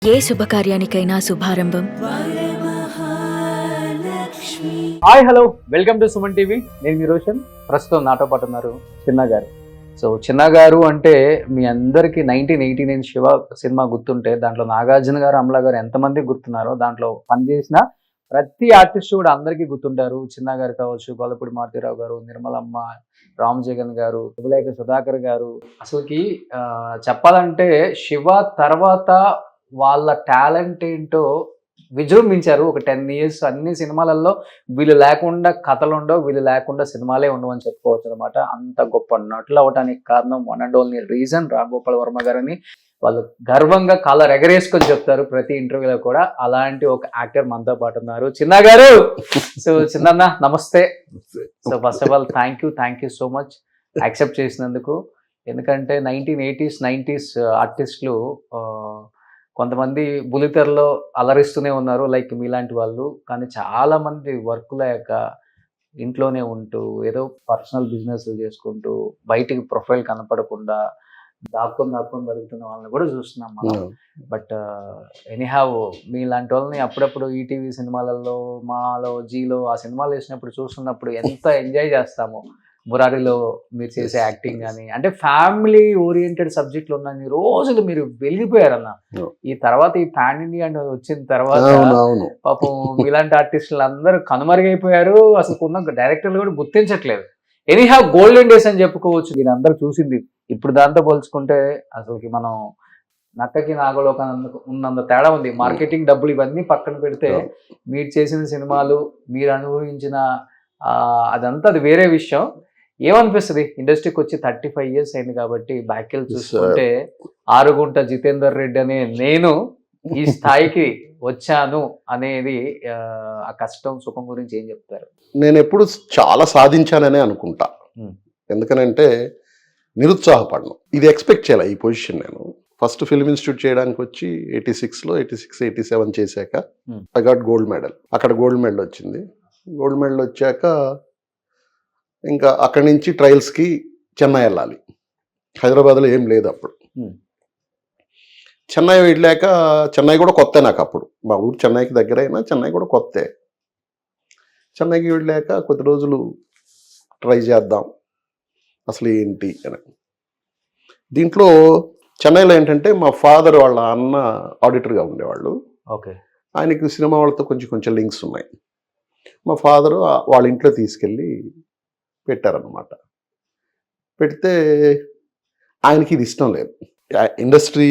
ఏ శుభకార్యానికైనా శుభారంభం. Hi hello welcome to Suman TV. నేను మీ రోషన్. ప్రస్తుతం నాతో పాటు ఉన్నారు చిన్న గారు. సో చిన్న గారు అంటే మీ అందరికీ 1989 శివ సినిమా గుర్తుంటే దాంట్లో నాగార్జున గారు, అమలా గారు ఎంతమంది గుర్తున్నారో, దాంట్లో పనిచేసిన ప్రతి ఆర్టిస్ట్ కూడా అందరికీ గుర్తుంటారు. చిన్న గారు కావచ్చు, గొల్లపూడి మారుతీరావు గారు, నిర్మలమ్మ, రామ్ జగన్ గారు, శుభలేఖ సుధాకర్ గారు. అసలుకి చెప్పాలంటే శివ తర్వాత వాళ్ళ టాలెంట్ ఏంటో విజృంభించారు. ఒక 10 years అన్ని సినిమాలలో వీళ్ళు లేకుండా కథలు ఉండవు, వీళ్ళు లేకుండా సినిమాలే ఉండవు అని చెప్పుకోవచ్చు అనమాట. అంత గొప్ప నటులు అవడానికి కారణం one and only reason Ram Gopal Varma గారని వాళ్ళు గర్వంగా కాలర్ ఎగరేసుకొని చెప్తారు ప్రతి ఇంటర్వ్యూలో కూడా. అలాంటి ఒక యాక్టర్ మనతో పాటు ఉన్నారు, చిన్న గారు. సో చిన్న నమస్తే. So first of all thank you so much accept చేసినందుకు. ఎందుకంటే 1980s 90s ఆర్టిస్టులు కొంతమంది బులితెరలో అలరిస్తూనే ఉన్నారు, లైక్ మీలాంటి వాళ్ళు. కానీ చాలా మంది వర్క్ లేక ఇంట్లోనే ఉంటూ ఏదో పర్సనల్ బిజినెస్ చేసుకుంటూ బయటికి ప్రొఫైల్ కనపడకుండా దాక్కుని బతుకుతున్న వాళ్ళని కూడా చూస్తున్నాం మనం. బట్ ఎనీహావ్ మీలాంటి వాళ్ళని అప్పుడప్పుడు ఈటీవీ సినిమాలలో, మాలో, జీలో ఆ సినిమాలు వేసినప్పుడు చూస్తున్నప్పుడు ఎంత ఎంజాయ్ చేస్తామో. మురారిలో మీరు చేసే యాక్టింగ్ కానీ, అంటే ఫ్యామిలీ ఓరియంటెడ్ సబ్జెక్టులు ఉన్న రోజులు మీరు వెలిగిపోయారన్న. ఈ తర్వాత ఈ పాన్ ఇండియా వచ్చిన తర్వాత పాపం ఇలాంటి ఆర్టిస్టులు అందరూ కనుమరుగైపోయారు. అసలు ఉన్న డైరెక్టర్లు కూడా గుర్తించట్లేదు. ఎనీహావ్ గోల్డెన్ డేస్ అని చెప్పుకోవచ్చు. మీరు అందరూ చూసింది. ఇప్పుడు దాంతో పోల్చుకుంటే అసలుకి మనం నక్కకి నాగలోకానికి ఉన్నంత తేడా ఉంది. మార్కెటింగ్ డబ్బులు ఇవన్నీ పక్కన పెడితే మీరు చేసిన సినిమాలు, మీరు అనుభవించిన అదంతా అది వేరే విషయం. ఏమనిపిస్తుంది ఇండస్ట్రీకి వచ్చి 35 years అయింది కాబట్టి బ్యాక్ వెళ్ళి చూసుకుంటే ఆరుగుంట జితేందర్ రెడ్డి అనే నేను ఈ స్థాయికి వచ్చాను అనేది ఆ కష్టం సుఖం గురించి ఏం చెప్తారు? నేను ఎప్పుడు చాలా సాధించాననే అనుకుంటా. ఎందుకనంటే నిరుత్సాహపడను. ఇది ఎక్స్పెక్ట్ చేయాలి ఈ పొజిషన్. నేను ఫస్ట్ ఫిల్మ్ ఇన్స్టిట్యూట్ చేయడానికి వచ్చి 86లో 87 చేశాక ఐ గాట్ గోల్డ్ మెడల్. అక్కడ గోల్డ్ మెడల్ వచ్చింది. గోల్డ్ మెడల్ వచ్చాక ఇంకా అక్కడి నుంచి ట్రయల్స్కి చెన్నై వెళ్ళాలి. హైదరాబాద్లో ఏం లేదు అప్పుడు. చెన్నై వెళ్ళాక, చెన్నై కూడా కొత్త నాకు అప్పుడు. మా ఊరు చెన్నైకి దగ్గర అయినా చెన్నై కూడా కొత్తే. చెన్నైకి వెళ్ళాక కొద్ది రోజులు ట్రై చేద్దాం అసలు ఏంటి అని. దీంట్లో చెన్నైలో ఏంటంటే మా ఫాదర్ వాళ్ళ అన్న ఆడిటర్గా ఉండేవాళ్ళు. ఓకే. ఆయనకి సినిమా వాళ్ళతో కొంచెం లింక్స్ ఉన్నాయి. మా ఫాదరు వాళ్ళ ఇంట్లో తీసుకెళ్ళి పెట్టారనమాట. పెడితే ఆయనకి ఇది ఇష్టం లేదు, ఇండస్ట్రీ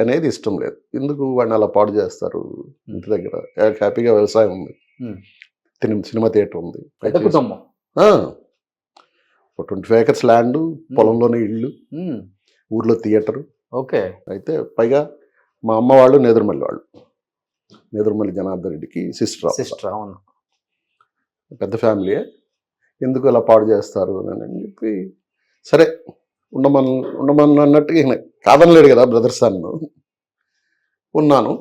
అనేది ఇష్టం లేదు. ఎందుకు వాడిని అలా పాడు చేస్తారు, ఇంటి దగ్గర హ్యాపీగా వ్యవసాయం ఉంది, సినిమా థియేటర్ ఉంది, 25 acres ల్యాండ్, పొలంలోనే ఇళ్ళు, ఊర్లో థియేటరు. ఓకే. అయితే పైగా మా అమ్మ వాళ్ళు నేదురుమల్లి జనార్దన్ రెడ్డికి సిస్టర్. అవును, పెద్ద ఫ్యామిలీయే. ఎందుకు అలా పాడు చేస్తారు అని చెప్పి, సరే ఉండమని అన్నట్టుగా కాదనలేడు కదా బ్రదర్స్ అన్ను. ఉన్నాను.